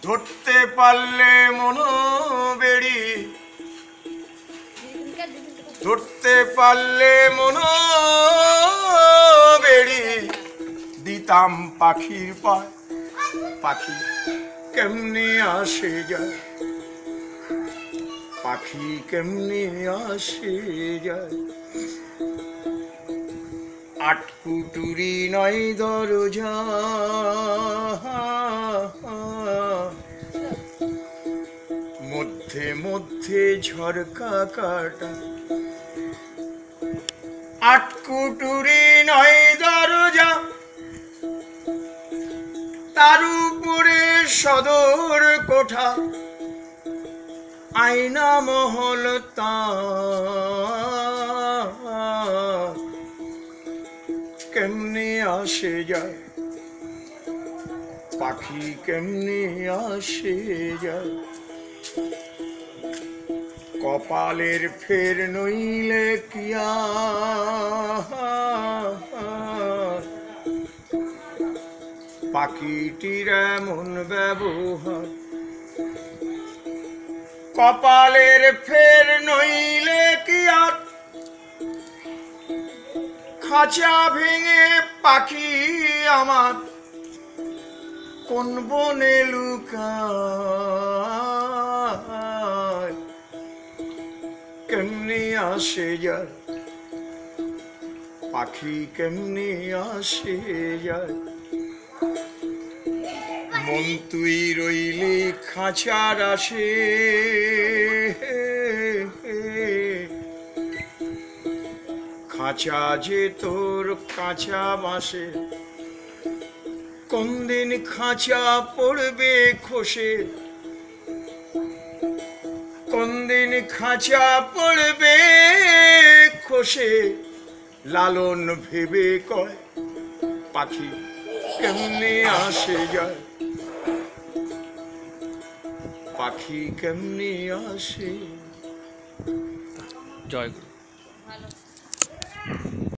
ধরতে পারলে মনো বেড়ি, ধরতে পারলে মনো বেড়ি দিতাম পাখির পায়। পাখি কেমনি আসে যায়, পাখি কেমনি আসে যায়। আটকুটুরি নয় দরজা, মধ্যে মধ্যে ঝরকা কাটা। আটকুটুরি নয় দরজা, তার উপরে সদর কোঠা, আয়না মহল তার। কেমনি আসে যায়, পাখি কেমনি আসে যায়। কপালের ফের নইলে কি আর পাখিটির এমন ব্যবহার। কপালের ফের নইলে কি আর খাঁচা ভেঙে পাখি আমার কোন বনে লুকায়। কেমনি আসে যায়, পাখি কেমনি আসে যায়। মন তুই রইলি খাঁচার আসে, খাঁচা যে তোর কাঁচা বাসে। কোন দিন খাঁচা পড়বে খসে, কোন দিন খাঁচা পড়বে খসে। লালন ভেবে কয় পাখি কেমনে আসে যায়, পাখি কেমনে আসে। জয় গুরু।